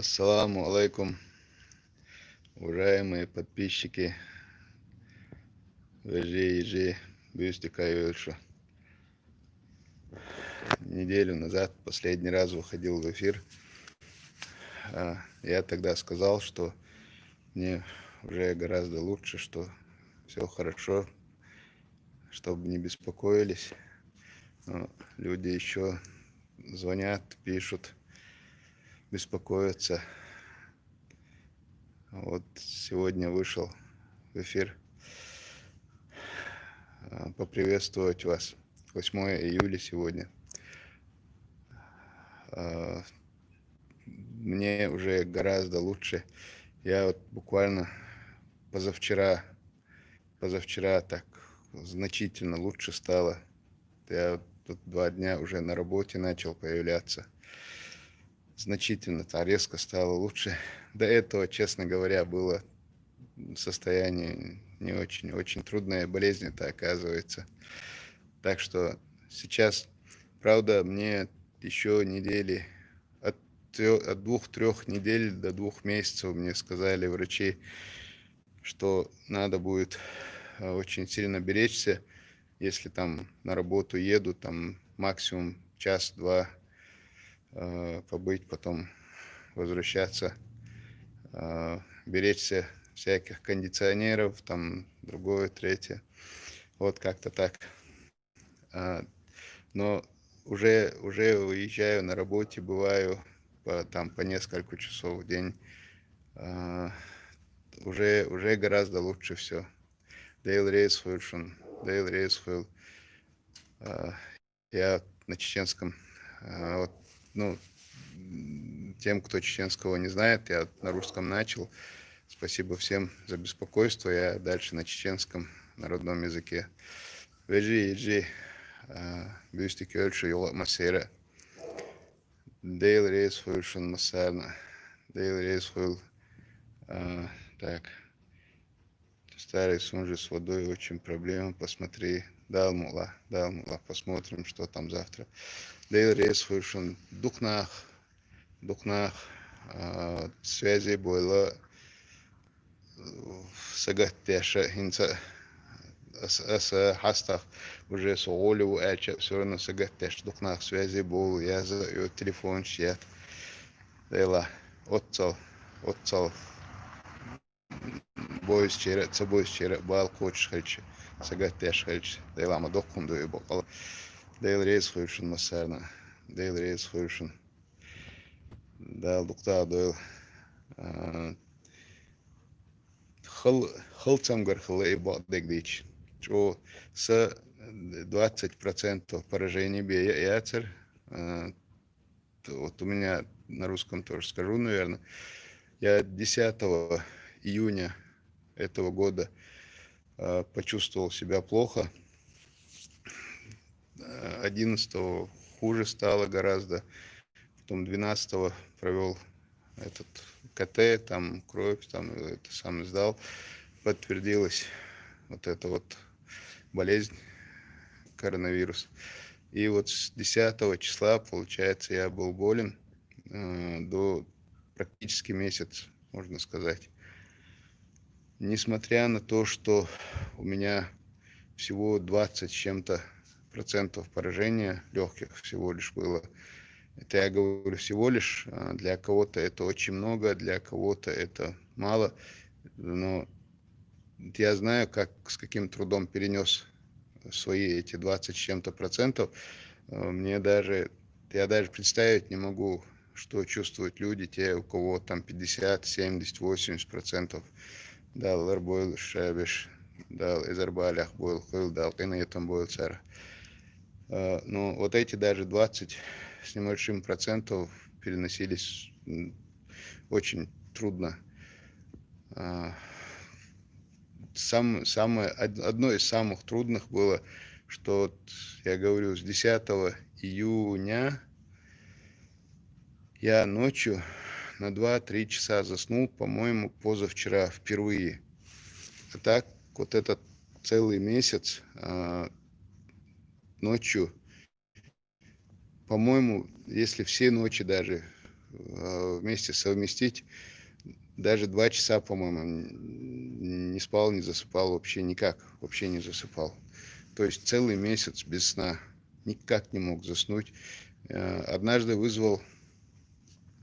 Ассаламу алейкум, уважаемые подписчики ВЖ Бюстика Юльша. Неделю назад последний раз выходил в эфир. Я тогда сказал, что мне уже гораздо лучше, что все хорошо, чтобы не беспокоились. Но люди еще звонят, пишут, беспокоятся. Вот сегодня вышел в эфир поприветствовать вас. 8 июля сегодня. Мне уже гораздо лучше. Я вот буквально позавчера так значительно лучше стало. Я тут 2 дня уже на работе начал появляться. Значительно-то резко стало лучше. До этого, честно говоря, было состояние не очень, очень трудная болезнь это оказывается. Так что сейчас, правда, мне еще недели от 2-3 недель до 2 месяцев мне сказали врачи, что надо будет очень сильно беречься, если там на работу еду, там максимум час-два побыть, потом возвращаться, беречься всяких кондиционеров, там другое, третье. Вот как-то так. Но уже уезжаю на работе, бываю по несколько часов в день. Уже гораздо лучше все. Дейл Рейсфуйл. Я на чеченском. Вот, ну, тем, кто чеченского не знает, я на русском начал. Спасибо всем за беспокойство. Я дальше на чеченском народном языке. Вежи, бюстик ölçü yola masera. Дейл Рейсфуйл масарна. Дейл Рейсфуйл. Так. Старый сунжи с водой очень проблема. Посмотри. Далмула. Посмотрим, что там завтра. Дейл Рейсфуйл Духнах. Связи было сагаттяша хинца с хастах уже соолю эча все равно сагаттяш Духнах связи был я за телефон щет. Дейла отцал boyuz çere bal koç хальч сагаттяш хальч. Дейла ма докунду и бокал. Дейл Рейсфуйл масарна. Дейл Рейсфуйл дал дукта дойл. Хылцамгар хылы ибадек дичь. Что с 20% поражений яцер. Вот у меня на русском тоже скажу, наверное. Я 10 июня этого года почувствовал себя плохо. 11 хуже стало гораздо. Потом 12 провел этот КТ, там кровь, там это сам сдал. Подтвердилась вот эта вот болезнь, коронавирус. И вот с 10 числа, получается, я был болен до практически месяц, можно сказать. Несмотря на то, что у меня всего 20 с чем-то процентов поражения легких всего лишь было. Это я говорю всего лишь. Для кого-то это очень много, для кого-то это мало. Но я знаю, с каким трудом перенес свои эти 20 с чем-то процентов. Я даже представить не могу, что чувствуют люди, те, у кого там 50, 70, 80%. Дал арбойл шабиш, дал изарбалях бойл хыл, дал этом бойл цара. Но вот эти даже 20 с небольшим процентов переносились очень трудно. Одно из самых трудных было, что я говорю, с 10 июня я ночью на 2-3 часа заснул, по-моему, позавчера впервые. А так вот этот целый месяц ночью, по-моему, если все ночи даже вместе совместить. Даже 2 часа, по-моему, не спал, не засыпал вообще никак, вообще не засыпал. То есть целый месяц без сна, никак не мог заснуть. Однажды вызвал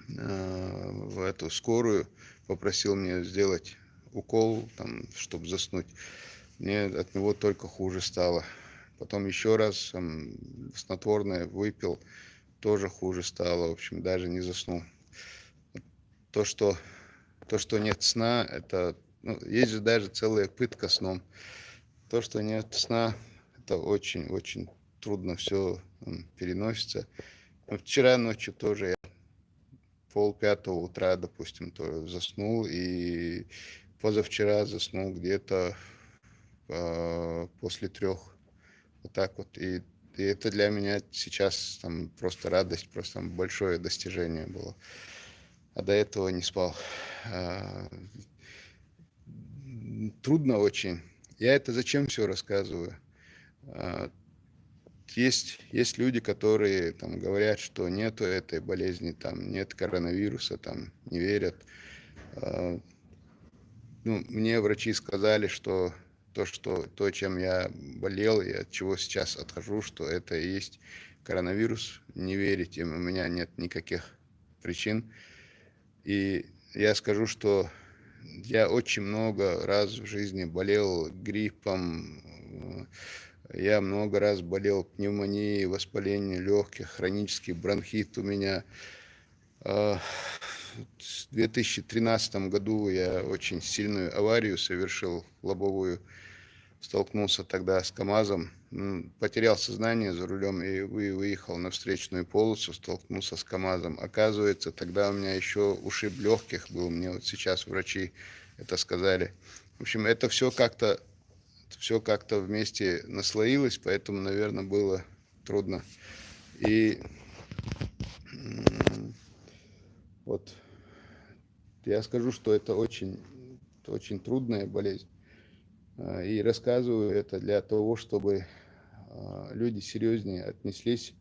в эту скорую, попросил мне сделать укол, там, чтобы заснуть. Мне от него только хуже стало. Потом еще раз снотворное выпил, тоже хуже стало. В общем, даже не заснул. То, что нет сна, это... Ну, есть же даже целая пытка сном. То, что нет сна, это очень-очень трудно все переносится. Но вчера ночью тоже я 4:30 утра, допустим, то заснул. И позавчера заснул где-то после 3. Вот так вот. И это для меня сейчас там просто радость, просто там большое достижение было. А до этого не спал. Трудно очень. Я это зачем все рассказываю? Есть люди, которые там говорят, что нету этой болезни, там нет коронавируса, там не верят. Ну, мне врачи сказали, что то, чем я болел и от чего сейчас отхожу, что это и есть коронавирус. Не верите, у меня нет никаких причин. И я скажу, что я очень много раз в жизни болел гриппом, я много раз болел пневмонией, воспалением легких, хронический бронхит у меня. В 2013 году я очень сильную аварию совершил, лобовую. Столкнулся тогда с КАМАЗом, потерял сознание за рулем и выехал на встречную полосу, столкнулся с КАМАЗом. Оказывается, тогда у меня еще ушиб легких был, мне вот сейчас врачи это сказали. В общем, это все как-то вместе наслоилось, поэтому, наверное, было трудно. И вот я скажу, что это очень трудная болезнь. И рассказываю это для того, чтобы люди серьезнее отнеслись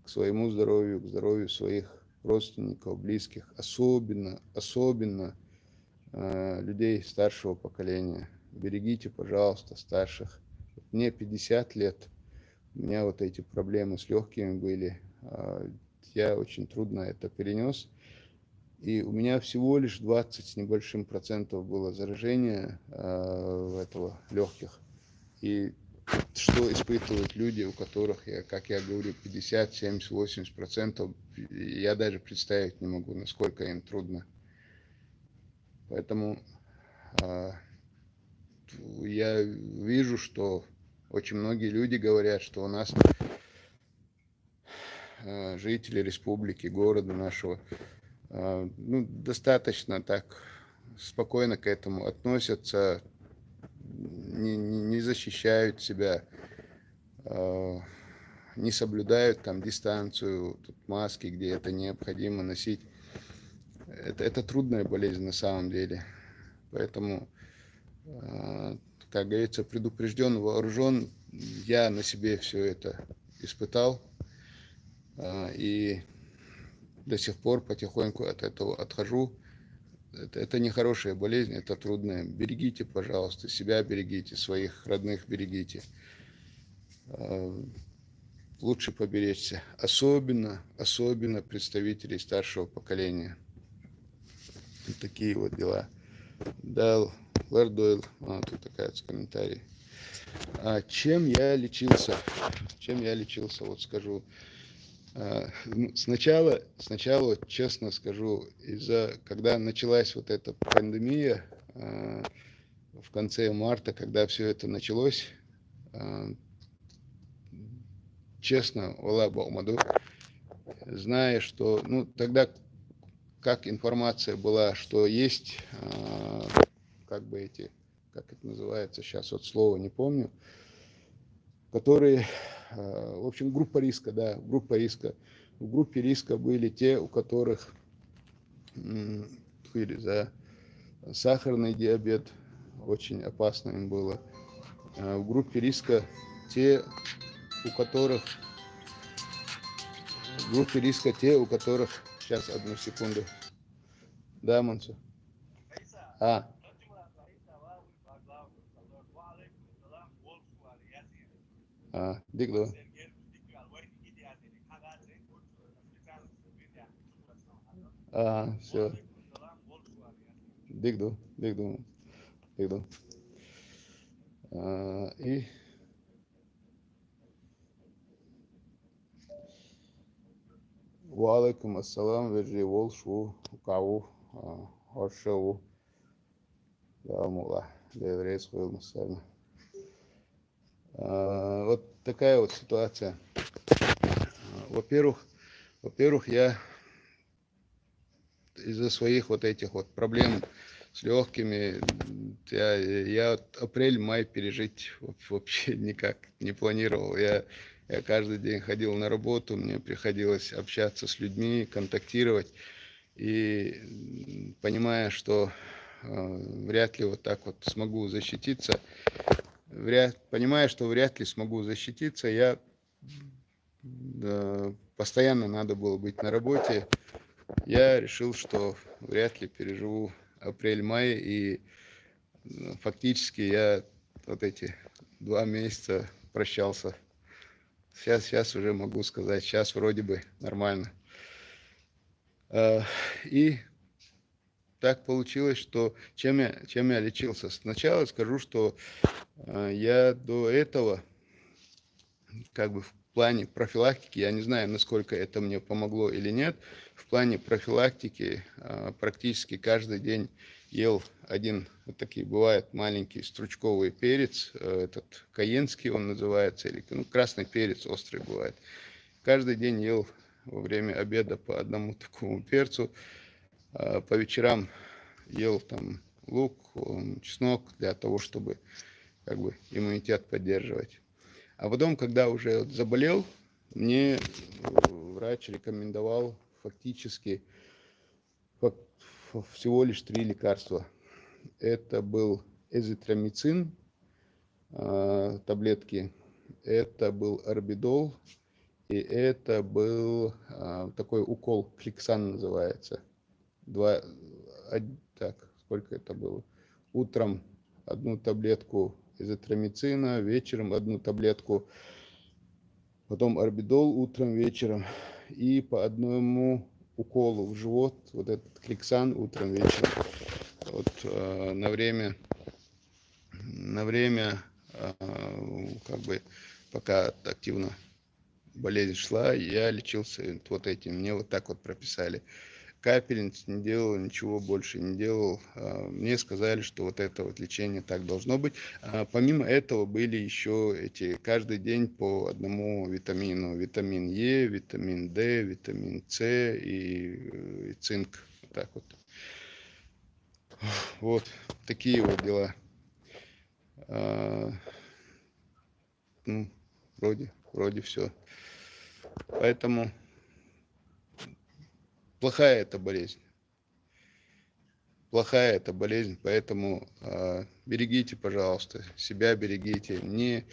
к своему здоровью, к здоровью своих родственников, близких, особенно людей старшего поколения. Берегите, пожалуйста, старших. Мне 50 лет, у меня вот эти проблемы с легкими были. Я очень трудно это перенес. И у меня всего лишь 20 с небольшим процентов было заражения этого легких. И что испытывают люди, у которых, как я говорю, 50, 70, 80%, я даже представить не могу, насколько им трудно. Поэтому я вижу, что очень многие люди говорят, что у нас жители республики, города нашего, достаточно так спокойно к этому относятся, не защищают себя, не соблюдают там дистанцию, маски, где это необходимо носить. Это трудная болезнь на самом деле. Поэтому, как говорится, предупрежден, вооружен. Я на себе все это испытал. И до сих пор потихоньку от этого отхожу. Это не хорошая болезнь, это трудная. Берегите, пожалуйста, себя берегите, своих родных берегите. Лучше поберечься. Особенно представителей старшего поколения. Вот такие вот дела. Да, Лэрдойл, тут такая комментарий. Чем я лечился? Вот скажу. Сначала, честно скажу, когда началась вот эта пандемия, в конце марта, когда все это началось, честно, Аллах Баумаду, зная, что, тогда как информация была, что есть, как это называется, сейчас вот слово не помню, которые, в общем, группа риска. В группе риска были те, у которых сахарный диабет, очень опасно им было. В группе риска те, у которых Сейчас, одну секунду. Да, Мансур? А. Дигду. Все. Дигду. И Валейкум ассалам, вежи волшу, каву, хоршеву, ямула, леврейс хуйлмусарна. Вот такая вот ситуация. Во-первых, я из-за своих вот этих вот проблем с легкими, я вот апрель-май пережить вообще никак не планировал. Я каждый день ходил на работу, мне приходилось общаться с людьми, контактировать. И понимая, что вряд ли вот так вот смогу защититься, понимая, что вряд ли смогу защититься, я постоянно надо было быть на работе. Я решил, что вряд ли переживу апрель-май, и фактически я вот эти 2 месяца прощался. Сейчас уже могу сказать, сейчас вроде бы нормально. И так получилось, что чем я лечился. Сначала скажу, что я до этого, как бы в плане профилактики, я не знаю, насколько это мне помогло или нет, в плане профилактики практически каждый день ел один, вот такие бывают маленький стручковый перец, этот каенский он называется, или красный перец острый бывает. Каждый день ел во время обеда по одному такому перцу. По вечерам ел там лук, чеснок для того, чтобы как бы иммунитет поддерживать. А потом, когда уже заболел, мне врач рекомендовал фактически всего лишь 3 лекарства. Это был эзитромицин, таблетки, это был орбидол, и это был такой укол, Кликсан называется. Сколько это было? Утром одну таблетку эзитромицина, вечером одну таблетку, потом орбидол утром, вечером, и по одному уколу в живот, вот этот Кликсан утром, вечером. Вот на время как бы пока активно болезнь шла, я лечился вот этим, мне вот так вот прописали. Капельниц не делал, ничего больше не делал. Мне сказали, что вот это вот лечение так должно быть. Помимо этого были еще каждый день по одному витамину. Витамин Е, витамин D, витамин С и цинк. Вот так вот. Вот такие вот дела. Вроде все. Поэтому плохая эта болезнь, поэтому берегите, пожалуйста, себя берегите, не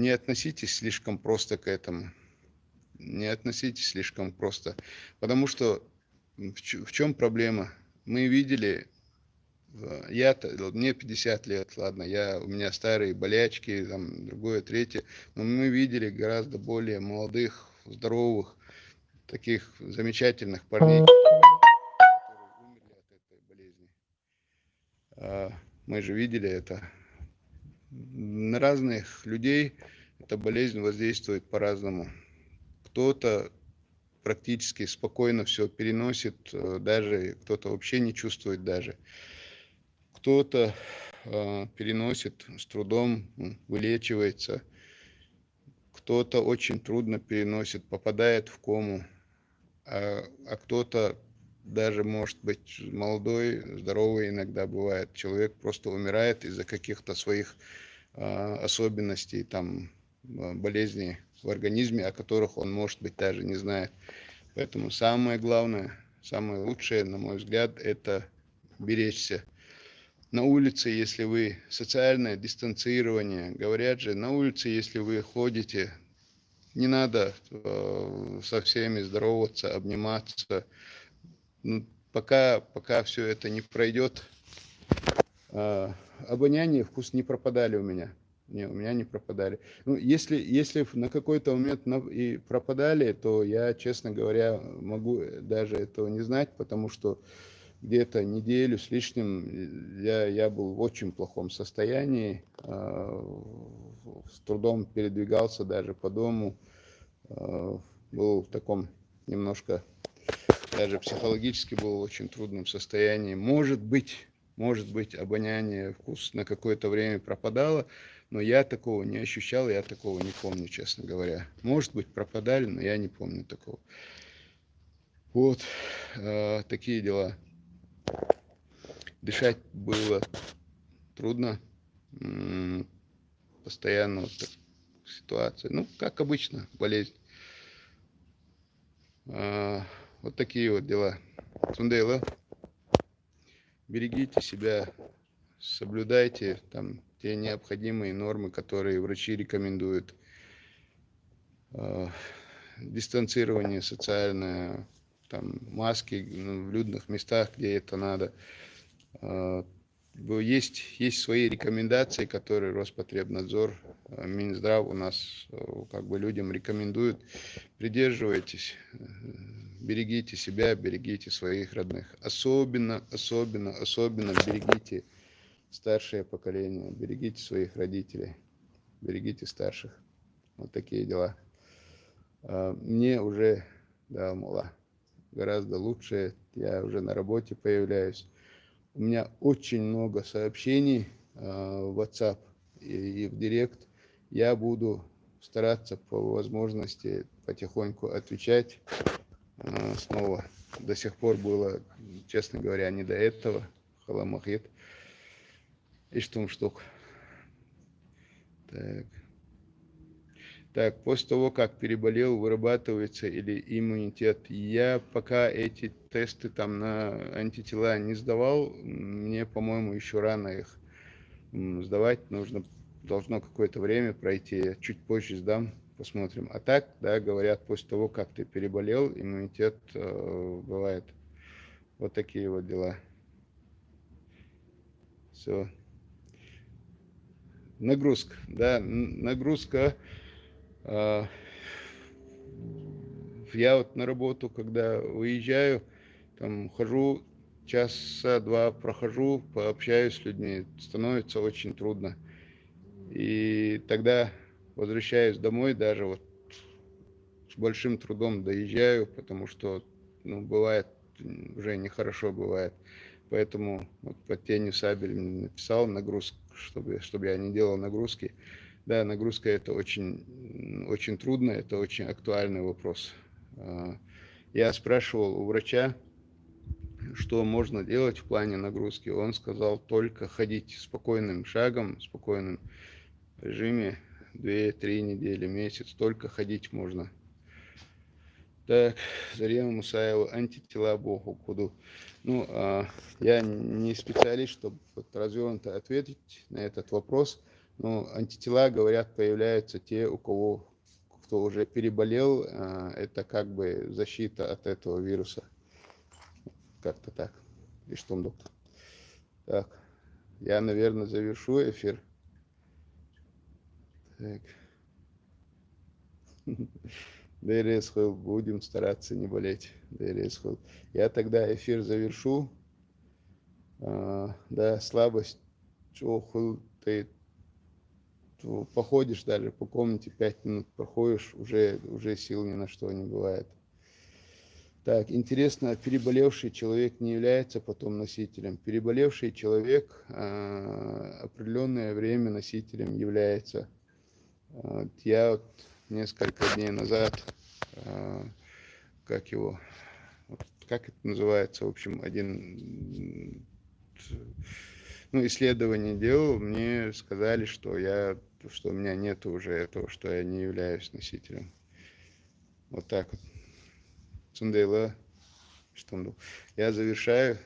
относитесь слишком просто к этому, потому что в чем проблема? Мы видели, мне 50 лет, ладно, у меня старые болячки, там, другое, третье, но мы видели гораздо более молодых, здоровых, таких замечательных парней, которые умерли от этой болезни. Мы же видели это. На разных людей эта болезнь воздействует по-разному. Кто-то практически спокойно все переносит, даже кто-то вообще не чувствует даже. Кто-то переносит с трудом, вылечивается. Кто-то очень трудно переносит, попадает в кому. А кто-то даже, может быть, молодой, здоровый иногда бывает. Человек просто умирает из-за каких-то своих особенностей, там, болезней в организме, о которых он, может быть, даже не знает. Поэтому самое главное, самое лучшее, на мой взгляд, это беречься. На улице, если вы социальное дистанцирование, говорят же, на улице, если вы ходите не надо со всеми здороваться, обниматься. Ну, пока все это не пройдет, обоняние и вкус не пропадали у меня. Не, у меня не пропадали. Ну, если на какой-то момент и пропадали, то я, честно говоря, могу даже этого не знать, потому что где-то неделю с лишним я был в очень плохом состоянии, с трудом передвигался даже по дому, был в таком немножко, даже психологически был в очень трудном состоянии. Может быть, обоняние, вкус на какое-то время пропадало, но я такого не ощущал, я такого не помню, честно говоря. Может быть, пропадали, но я не помню такого. Вот, такие дела. Дышать было трудно, постоянно вот так, ситуация, ну, как обычно, болезнь. Вот такие вот дела. Сундейла, берегите себя, соблюдайте там те необходимые нормы, которые врачи рекомендуют. Дистанцирование социальное, там, маски в людных местах, где это надо. Есть свои рекомендации, которые Роспотребнадзор, Минздрав у нас как бы людям рекомендуют. Придерживайтесь, берегите себя, берегите своих родных. Особенно берегите старшее поколение, берегите своих родителей, берегите старших. Вот такие дела. Мне уже, да, мало, гораздо лучше, я уже на работе появляюсь. У меня очень много сообщений в WhatsApp и в Директ. Я буду стараться по возможности потихоньку отвечать снова. До сих пор было, честно говоря, не до этого. Халамахит. И что штук. Так, после того, как переболел, вырабатывается или иммунитет. Я пока эти тесты там на антитела не сдавал, мне, по-моему, еще рано их сдавать. Должно какое-то время пройти. Я чуть позже сдам, посмотрим. А так, да, говорят, после того, как ты переболел, иммунитет бывает. Вот такие вот дела. Все. Нагрузка, да, нагрузка. Я вот на работу, когда выезжаю, там хожу, часа два прохожу, пообщаюсь с людьми, становится очень трудно. И тогда возвращаюсь домой, даже вот с большим трудом доезжаю, потому что, ну, бывает, уже нехорошо бывает. Поэтому вот под тенью Сабель написал нагрузку, чтобы я не делал нагрузки. Да, нагрузка это очень трудно, это очень актуальный вопрос. Я спрашивал у врача, что можно делать в плане нагрузки. Он сказал только ходить спокойным шагом, в спокойном режиме 2-3 недели, месяц, только ходить можно. Так, Зарема Мусаева, антитела Богу куду. Ну, я не специалист, чтобы вот развернуто ответить на этот вопрос. Но антитела, говорят, появляются те, кто уже переболел. Это как бы защита от этого вируса. Как-то так. И что, доктор? Так, я, наверное, завершу эфир. Так. Дейресхол, будем стараться не болеть. Дейресхол. Я тогда эфир завершу. Да, слабость. Ты походишь даже по комнате, 5 минут проходишь, уже сил ни на что не бывает. Так, интересно, переболевший человек не является потом носителем. Переболевший человек определенное время носителем является. Я вот несколько дней назад, как это называется, в общем, один исследование делал, мне сказали, что у меня нет уже этого, что я не являюсь носителем. Вот так вот. Сундейла, что я завершаю.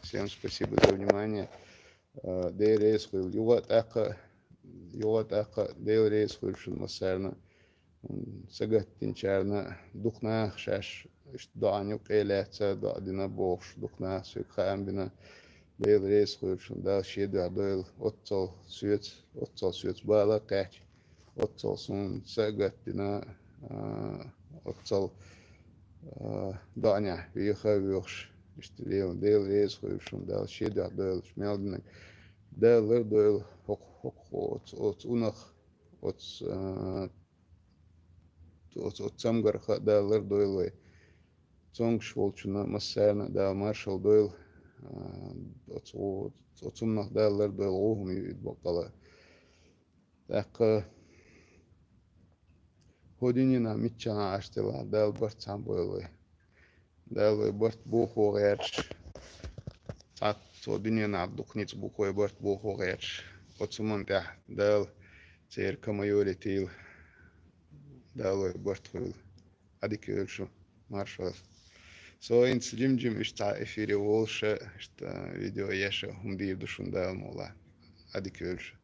Всем спасибо за внимание. Дейрейс хил. Югат ака дейрейс хил шун масарна. Sagattin çarna dukna şaş işte doğanyuk eyletse doğadına boğuş dukna sökhayan bina beyl reis koyuşun da şey diyor doyl otsal süt bağla kaç otsal sun sagattina otsal doğanya bir yıkayış işte değil reis koyuşun da şey diyor doyl şmeldine değerler doyl hok ots unak ots Otsamgarha dağlar doylu. Çoğunç volçuna masarna da Marshall Doyle otsumnak dağlar doylu oğum yiyid bakala. Dakika hodinina mitçana açtılar dağ bart sam boylu. Dağ bart bu hoğer. Tat hodinina duknit bu koy bart bu hoğer. Otsumun da dağ çeyir kamayoli til dağ bart koylu. Hadi ki ölçü Marshall. So in Jim işte efiri olsa işte video yaşa hundir dışında olmalı. Hadi görüş.